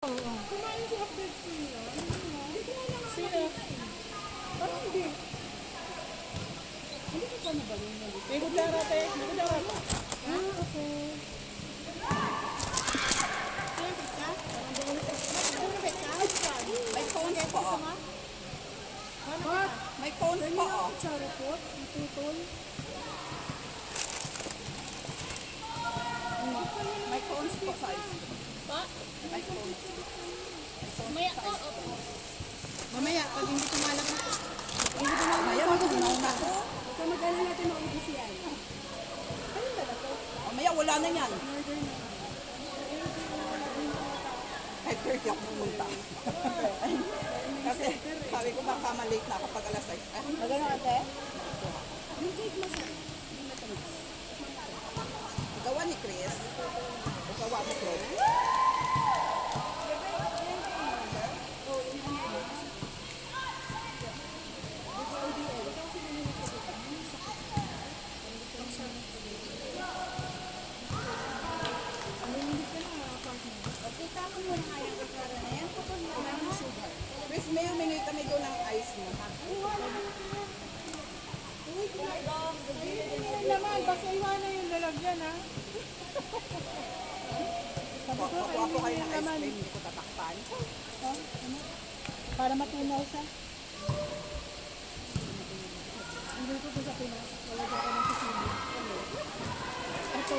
Kumain si update ko niya. Hindi ko na lang sino? Parang hindi. Hindi ko pa nabalong na dito. May kutsara, te. May kutsara pa. Okay. Sino pizza? Sino pizza? May cones po. What? May cones po. Kutsara po? Itutol? May cones po size. Pa? May cones. Maya ko. Mamaya, pag hindi tumalak na. Mamaya matunaw na. Huwag ka mag-alala natin maubos yan. Ayun ba na to? Mamaya wala na yan. Murder na. Kahit 30 ako pumunta. Kasi sabi ko baka malate na kapag alas 6. Magano ate? Yung cake masarap. Gawa ni Chris. O gawa ni Chris. Chris, may humingi kami doon ng ice mo. Naman, basta iwanan yung lalagyan ha. Kuha po kayo ng ice cream, hindi ko tatakpan. Para matunaw siya. Hindi ko sa Pinas. Wala ka ng sisili. Ito.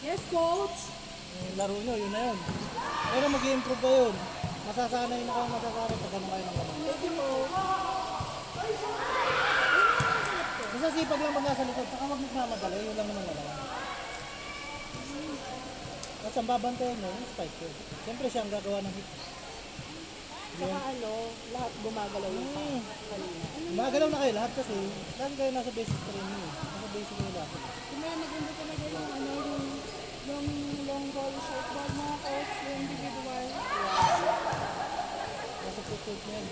Yes, coach. Yung laro nyo, yun na yun. Pero mag-i-improve pa yun. Masasanay na kayo, masasanay pag ano kayo ng gano'n. Basta sipag lang pag nasa likod, saka wag nagmamadali, yun lang naman wala. Tapos ang babantayan nyo, yung spike yun. Siyempre siya ang gagawa ng hit. Saka ano, lahat gumagalaw yung kanina. Magalaw na kayo lahat kasi, lagi kayo nasa basic training eh. Nasa basic nyo lahat. Kaya maganda talaga yung ano, yung long ball, short ball mga coach, yung individual. Nasa footwork nyo yan.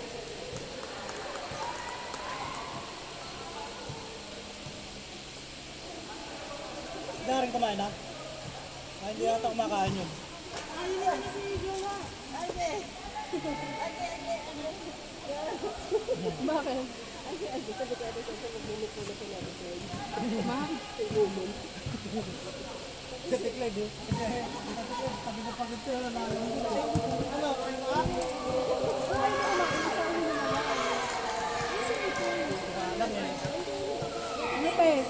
Daring kumain na? Ah, hindi yata kumakain yun. Ayun na si Jowa. Bakit? Sabi ko, sa maglulot-ulot ko natin ko yun. Sa tiklag eh. Sabi ko pagod siya na lang. Ano? Alam niya eh. Ano pa eh?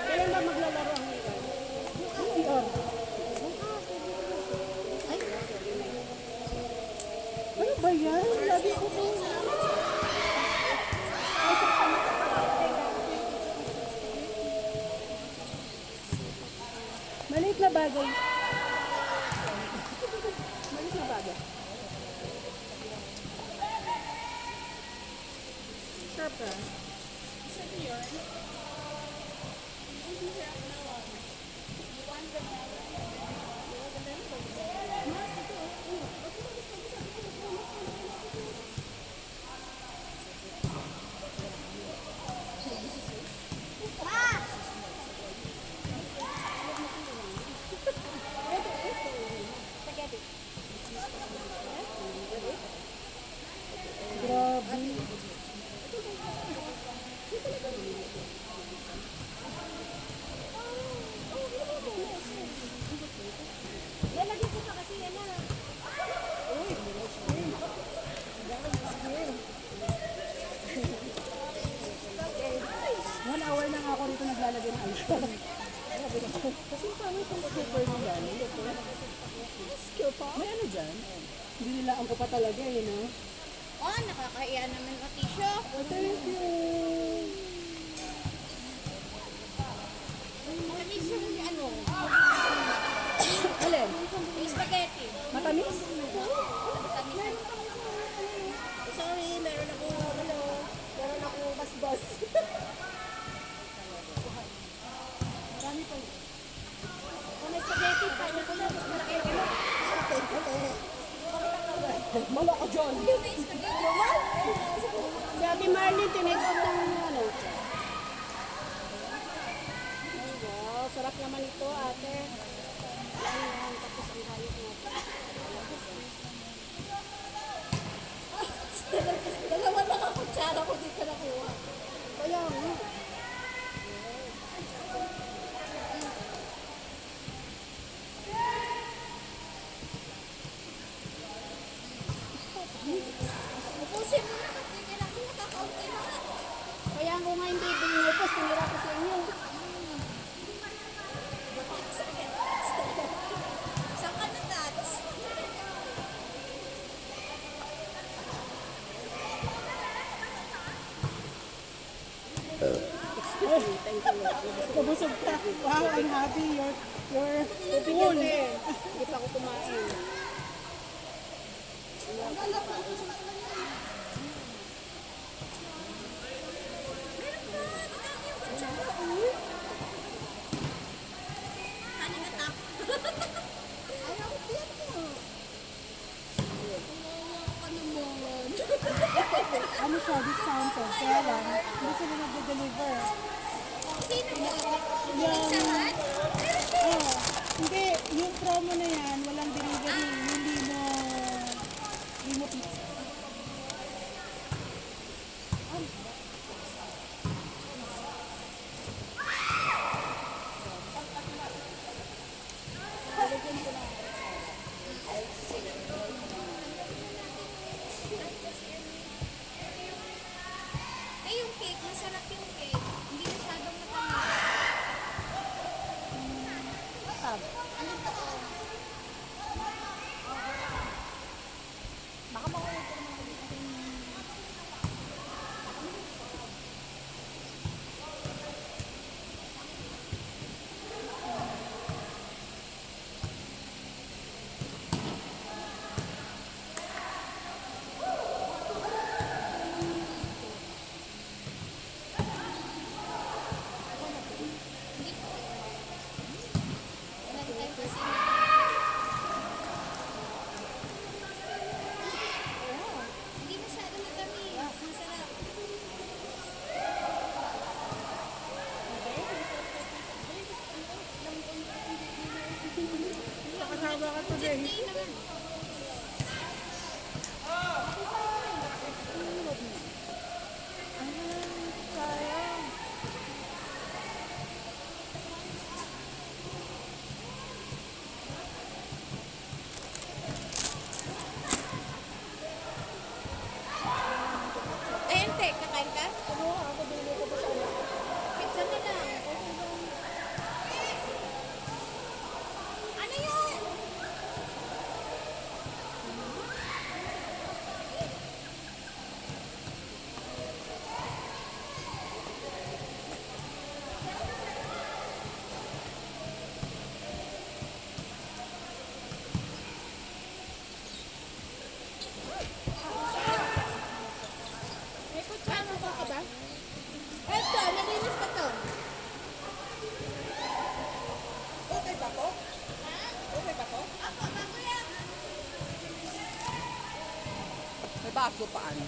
Kailan ba maglalaro ang iwan? CR. Ano ba yan? Lagi ko po. Maliit na bagay. Maliit na bagay. Sarap ka. Grabe. Lalagyan ko pa kasi yan na. Uy, 1 hour na nga ako rito naglalagay ng ice cream. Kasi paano itong scooper mo gano'n? May ano dyan? Hindi nila ang ko pa talaga eh, no? Oh, nakakahiya naman o tissue. Oh, thank you! Mga tissue yung ano. Alin? Yung spaghetti. Matamis? Matamis. Wala ko dyan. Si Ate Marlene, tinext ng ano. Wow, sarap naman ito, ate. Ayan, tapos ang hayop natin. Dalawa lang ang kutsara ko dito nakuha. Kaya nga. Upusin mo na kasi kailangan nakakaunti na nga. Kaya nga hindi binupos, tinira ko sa inyo. Saan ka natatas? Nabusog ka. Wow, I'm happy. You're full. Hindi pa ako kumain. Kanin na tak. Ayaw ko dito. Ayaw ka naman. Ano siya, discounted. Kaya lang, hindi sila nag-deliver. Sino mo? Yung, Saan? oh, hindi, yung promo na yan, walang delivery. Hindi mo pizza. Eh, yung cake, masarap yung cake. Hindi masyadong matamis. Ano to? Baka maulit ko naman ulit. Wala tayong kasi. Hindi masyadong matamis. Masarap. Nakasama ka today. Hindi naman. Ayun, te, kakain ka? Pizza na lang. Ano yan? May kutsara pa ka ba? Eto, nalinis ka to. Okay ba to? Okay ba to? Ako, bago yan. May baso pa ano?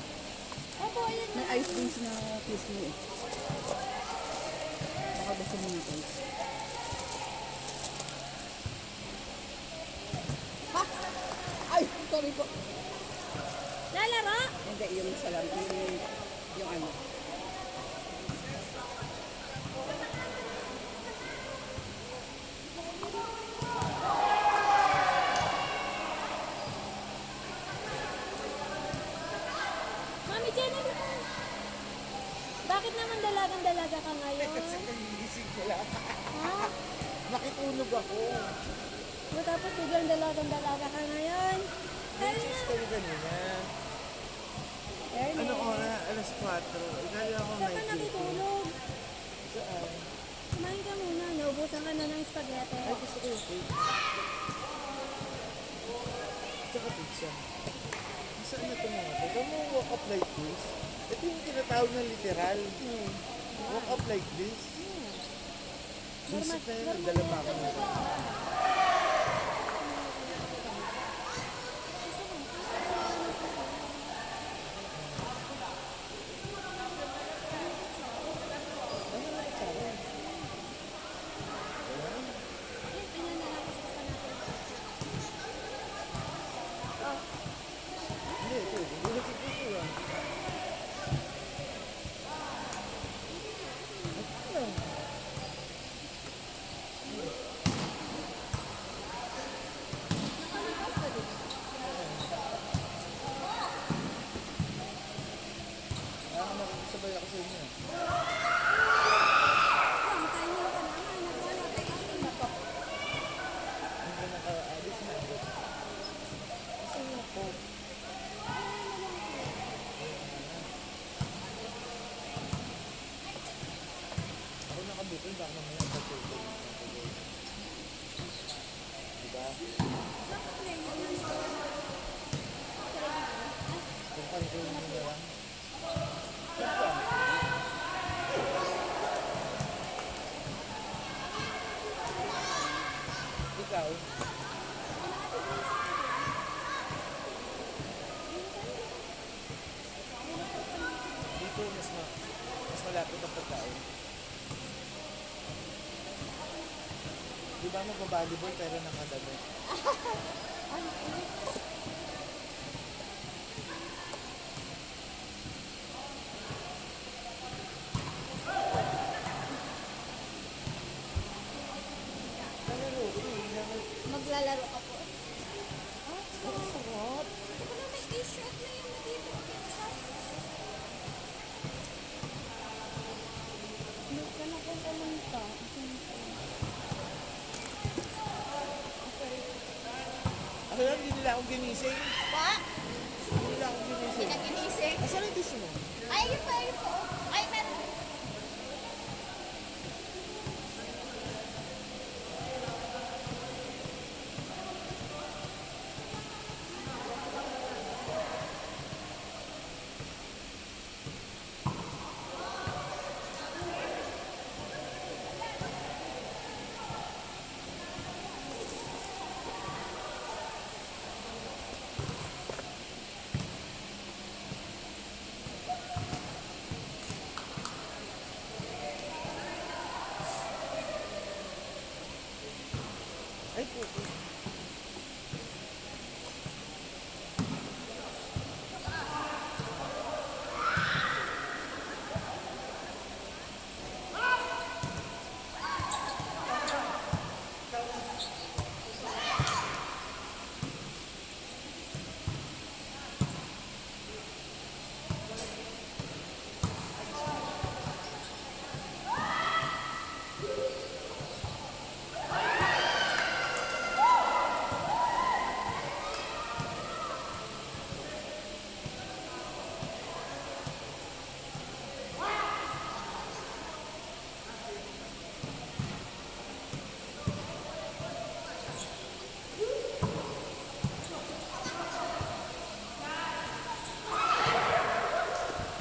Opo, ayan na. May ice drinks na kiss mo eh. Baka gusto mo ng ice. Ha? Ay, sorry po. Lalaro? Hindi, yung isa lang. Yung ano. Mami Jennifer! Bakit naman dalagang-dalaga ka ngayon? Nagigising ko lang. Ha? Nakitulog ako. O tapos biglang dalagang-dalaga ka ngayon? Nag-cheese kami kanina. Ernest, Ano oras? Alas 4. Ikala ako saan ka night duty. natutulog? Saan? Kumain ka muna, naubusan ka na ng spaghetti. Ay, gusto ko yung cake. Tsaka pizza. Saan na ito mga ito? Ito mo walk up like this. Ito yung tinatawag na literal. Walk up like this. Visit na yun. Dala pa ako nito. Ulit-ulit ah. Ano? Ah, makikisabay ako sa inyo. Timing ka naman. Nagwala tayo na to. Hindi na ka-alis na. Kasi nga po. Ako nakabukol, baka mamaya pag-tulog. Diba? Kung pang-tulog mo na lang. Diba? Ikaw? Dito mas malapit ang pagkain. Di ba mag-volleyball pero nakadami? Nalaro ko eh. Maglalaro ka po. Ang sarap. Ito na may t-shirt na yun dito. Look ka na kung kumanta. Ako lang, hindi nila akong ginising. Pa? Hindi nila akong ginising. Pinaginising? Asan ang tissue mo? Ay, yun pa, yun po. Ay, meron. Ay, puto.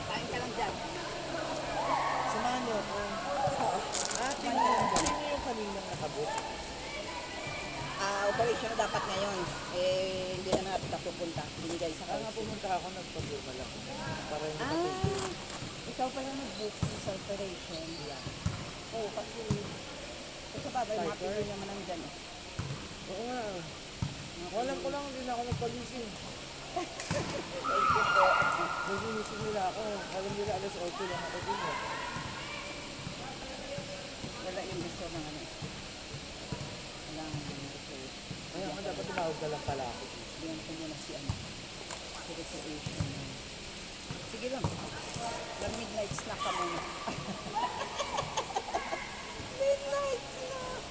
Kain ka lang dyan. Samahan niyo ako. Sino yung kaninang nakabot? Operation na dapat ngayon. Hindi na natin napupunta. Binigay sa Kaya nga house. pumunta ako, nagpabuma lang. Para hindi matulog. Ikaw pala nag-book sa operation. Oo, kasi sa bagay, Fighter? mapili naman ang dyan. Oo nga. Walang ko lang, hindi na ako nagpalising. Naginising nila ako. Alam nila alas 8 lang ako din eh. Wala yung gusto ng ano. Walang gusto. Kaya nga dapat tumawag na lang pala ako. Bigyan ko muna si ano. Si recreation. Sige lang. Mag-midnight snack ka muna. Midnight snack!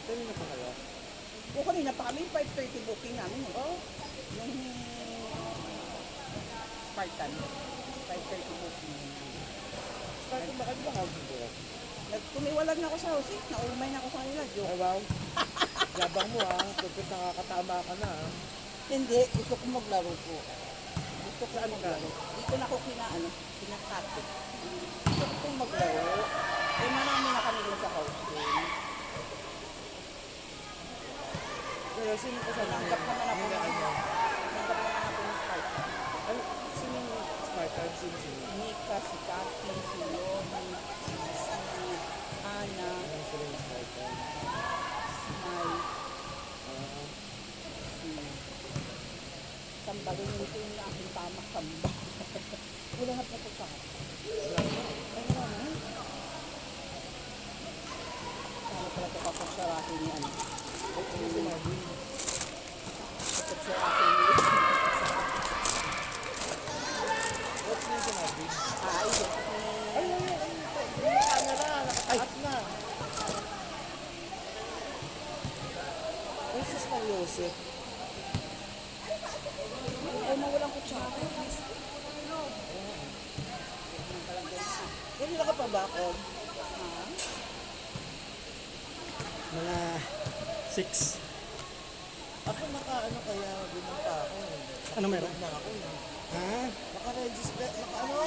Kanina pa kaya? O kanina pa kami, 5:30 booking namin eh. Oh, Yung Spartan. 5:30 booking. start mo ba? Di ba housing ko? Tumiwalag na ako sa house eh. Naumay na ako sa kanila. Ay Joke. wow. Labang mo ah. Pagkat nakakatama ka na ah. Hindi, gusto ko maglaro po. Gusto ko Saan ka? maglaro. Dito na ako kinakato. Gusto ko pong maglaro. Eh, marami na kami dun sa house eh. Kaya sino kasama mo? Nanggap naman ako Hindi ng ano. nanggap naman ako ng Spartan. Ano? Sino yung Spartan? Sino? Nika, si Cathy, si Lomi, si Ana, Ano sila yung Spartan? si Mai, Ah, si tambalin yung aking tamak tambal. Wala na po sa akin. Ay, wala na. Sana pala ito kapag sa akin ni ano. Kapag sa akin ni What's na sinabi? ay, Ay, yung camera, nakataas na. Ay, sus ng Yosef. ay mawalang kutsara. Hindi nakapabakod. Mga 6. Ako naka-ano kaya binunta ako. Ano meron? Na ako. Ha? Naka-register, naka-ano?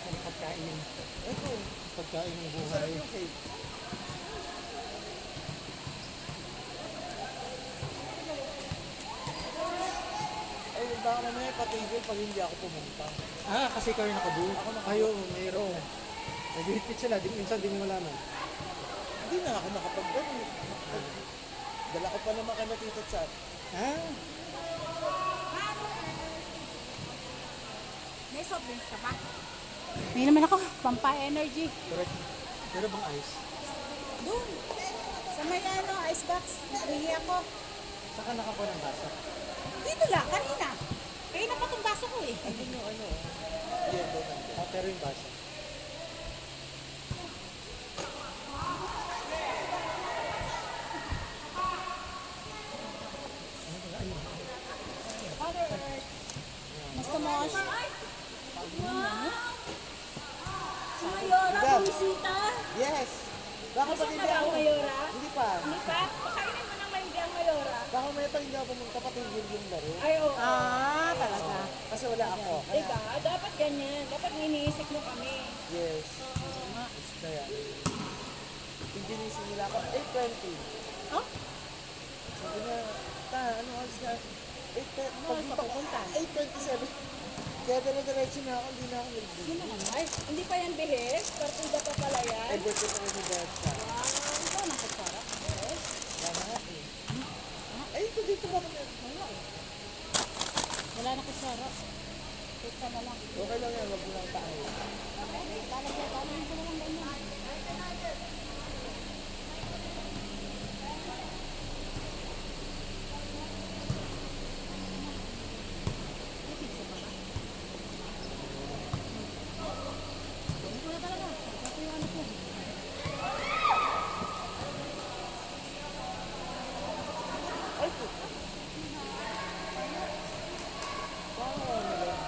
Ang pagkain. Ito, Pagkain ng sarap buhay. yung cake. Ay, baka mamaya patigil pag hindi ako pumunta. Ah, kasi kayo nakabook. Kayo, mayroon. Nag-hit sila, minsan di mo malaman. Hindi na ako nakapag-ganit. Dala ko pa naman kay na Tito Chat. Ah, May soft drinks ka pa? May naman ako, pampa-energy. pero bang ice? Doon. Sa may ano, ice box. Nahihi ako. Saka nakakuha ng basa. Dito lang, kanina. Kaya na pa itong baso ko eh. Hindi yung ano, yellow nandun. Ah, pero yung basa. Gusto mo? Mayora, Diba? bumisita. Yes! Baka pag hindi ako, Mayora? hindi pa. Hindi pa? Pakainin mo ng maigi ang Mayora. Baka may pag hindi ako pumunta, patigil yung laro. Ay, oo. Ah, talaga. Kasi wala ako. Kaya, Diba? Dapat ganyan. Dapat iniisip mo kami. yes. Kaya, pinginisip nila ako, 8:20. Oh? Sabi na, ano oras na? 8:20. Pagpunta ko, 8:27. Kaya dire-diretso na ako, hindi na ako nag-video. Ay, hindi pa yan bihis. Partida pa pala yan. Ay, birthday ko rin ni Berta. Ito ang kutsara. Wala nga eh. Ay, ito dito ba kami? Wala na kutsara. Pizza na lang. Okay lang yan, wag mo lang tayo. Lalagyan ko na lang ganyan. May pizza pa ba? Ano ko na talaga? Ito yung ano ko. Ay, po. Parang ano lang.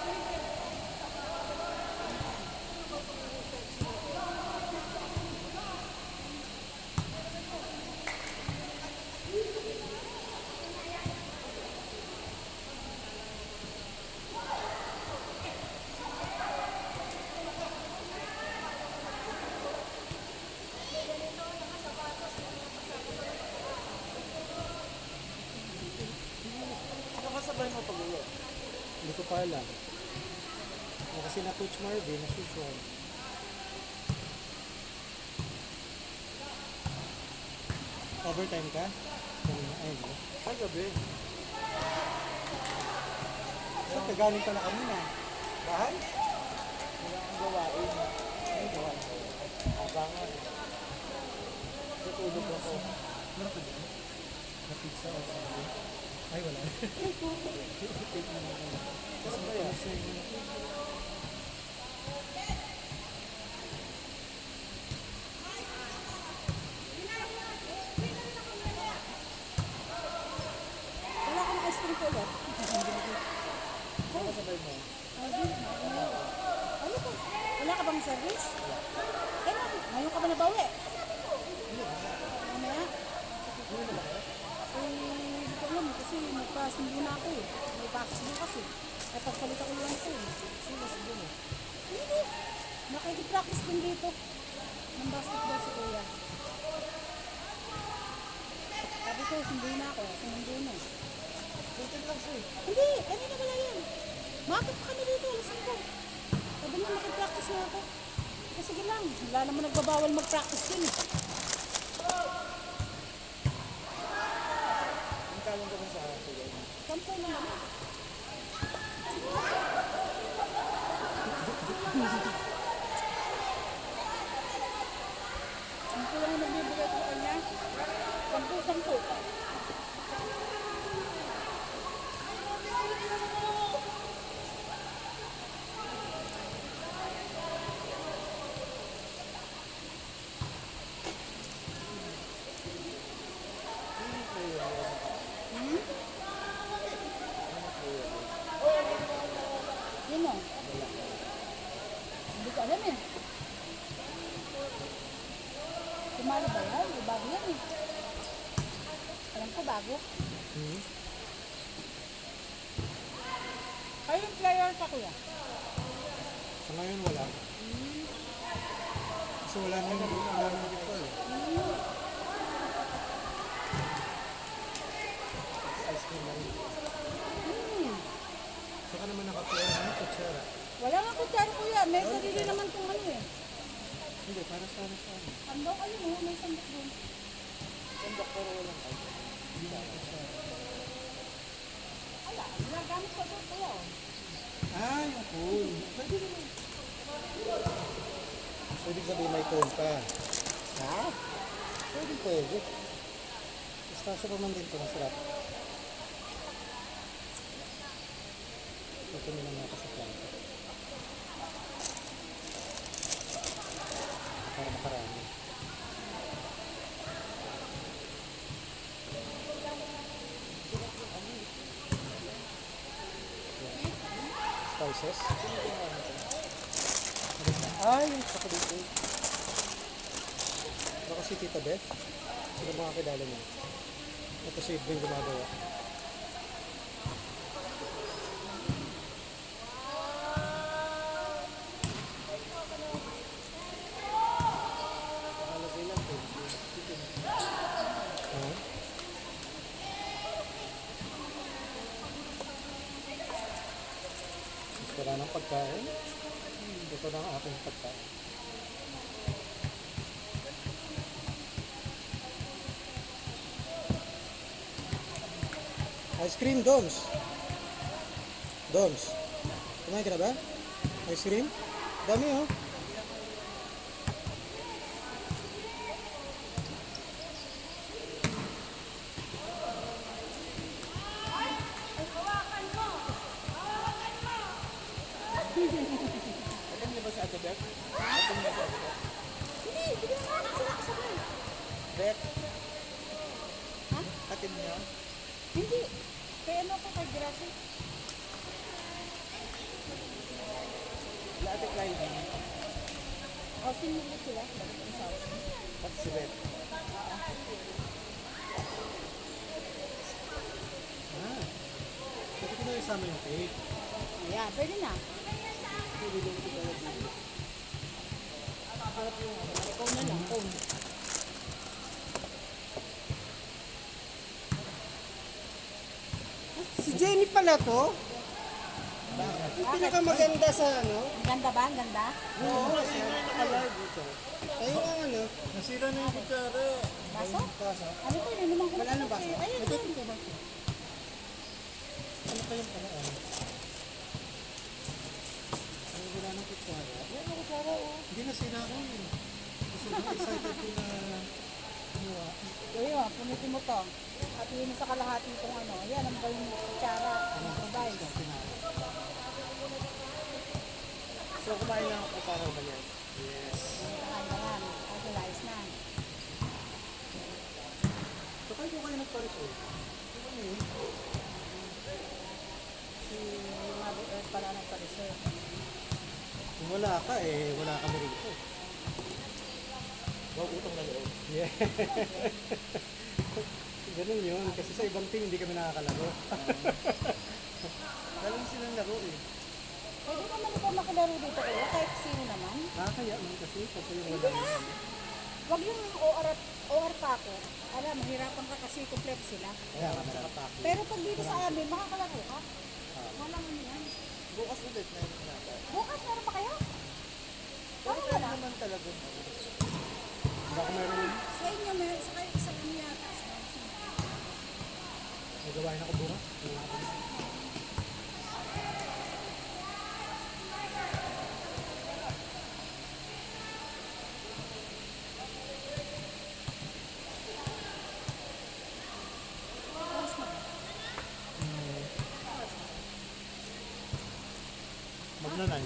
Nakasabay mo pag-uwi. Hindi ko pa alam. Kasi na Coach Marvin, as usual. Overtime ka? Ay, no. Ay, gabi. So, kagaling pala kanina. Bahay? Wala akong gawain. Ay, gawain. Abangan. Tutulog ako. Meron ka dyan? Na pizza o sabi? Ay, wala. Sarap ba yan? Wala ka ng ice cream ko ulit. Nakasabay mo. Ano ka? Wala ka bang service? Eh, ngayon ka ba nabawi? Mamaya? Hindi ko alam kasi magpasundo na ako eh. May bakit bukas eh. Ay pagsalita ko lang ito eh. Sila siguro. Hindi. Nakikip-practice din dito. Ng basketball si Kuya. Sabi ko, sundo na ako. Sumundo na. Kuntin lang siya eh. Hindi, kanina wala yan. Makakit pa kami dito, alas ko. Sabi niya, makipraktis na ako. Sige lang, wala naman nagbabawal mag-practice din eh. Ang tawag ka ba sa akin? Sampo na naman. Sampo lang yung nagbibigay ko sa kanya. Sampo. Sino? Hindi ko alam eh. Sumali ba yan? Di bago yan eh. Alam ko bago. Kayo yung player ka kuya? Sa ngayon wala. Kasi wala na yung before. Ice cream lang. Saka naman nakapuha ng kutsara. Wala nga kutsara kuya. May sarili naman kung ano eh. Hindi, para sa ano. Sandok ano mo? May sandok doon. Sandok pero walang ice. Ala, ginagamit ko doon kuya. Ah, yung cool. Pwede naman. So, ibig sabihin may cone pa. Ha? Pwede. Pistachio pa man din ito, masarap. Ito nila nga sa planta. Para makarami. Spices. Yung chocolate. Baka si Tita Beth. Sino mga kilala niya? Ito si Edwin gumagawa. Nakalagay lang po. Chicken. Gusto na ng pagkain. Ito na ang aking pagkain. Ice cream, Doms. Kumain ka na ba? Ice cream? Dami oh. Alam niyo ba si Ate Beth? Alam niyo si Ate Beth? Hindi naman sila kasabay. Beth? Ha? Atin niyo? Hindi. Kaya ano ko kay Gracie? Wala Ate Clyde. O, sinunod sila. Bakit ang sauce? Pati si Beth. Pwede ko na isama yung cake. Yeah, pwede na. Ikaw na lang. Cone. Si Jenny pala to? Yung pinakamaganda sa ano? Ang ganda ba? Ang ganda? Oo, kasi yung naka-live ito. Ayun ang ano? Nasira na yung kutsara. Baso? Baso. Ano to? Yun naman ko. Wala nang baso? Ayun. Ito ito ba? Ano pa yung ano? Ay, wala nang kutsara. Wala nang kutsara oh. Hindi nasira ko yun. Kasi excited ko na kumuha. Ayun, punitin mo to. At yun sa kalahati itong ano. Ayan, ang ba yung kutsara? Ang provide. So kumain lang ako para umalis. Yes. Kain ka yan. Kasi lies na. So, kayo po kayo nagpa-resort? Si Mother Earth pala ng pa-reserve. Kung wala ka eh, wala kami rito. Huwag utang na loob. Yeah. Ganun yun. Kasi sa ibang team, hindi kami nakakalaro. Galing silang laro eh. Pwede naman ikaw makilaro dito kuya. Kahit sino naman. Nakakaya man kasi pag yung wala yun. Huwag yung OR pa ako. Alam, mahirapan ka kasi complex sila. Kaya kami nakapaki. Pero pag dito sa amin, makakalaro ka. Walang ano yan. Bukas ulit na yung natin. Bukas meron pa kayo? Pero kaya naman talaga. Baka meron Sa inyo, may sa inyo yata. nagawain ako bukas. Magna-9.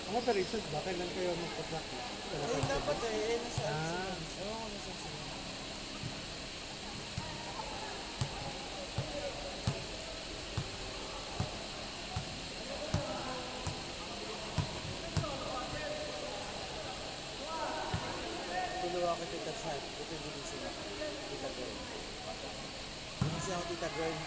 Ako pero isod ba? Kailan kayo magpa-practice? Ay, dapat eh, nasa Ah. ewan ko nasa sila. Tuluwa ko tita sa ito hindi sila. Tita girl. Hindi siya ako tita girl.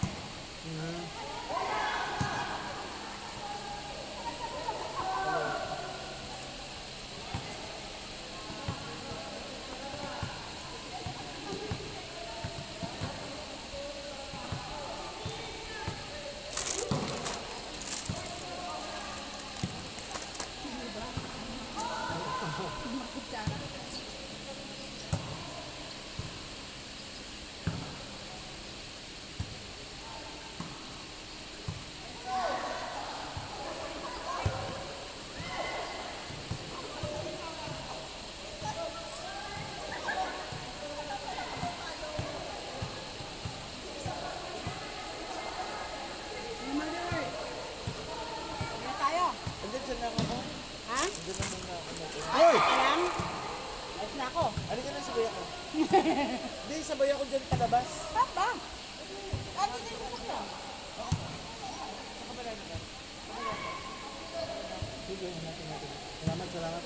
Kaya tayo. Andyan siya lang ako. Ha? Andyan na muna ako. Hoy! Alam? Ayos na ako. Ano ka na sabay ako? Hindi, sabay ako dyan palabas. Papa. Ano din sa sakya? Sa kabila na. Sige, hanapin natin. Salamat, salamat.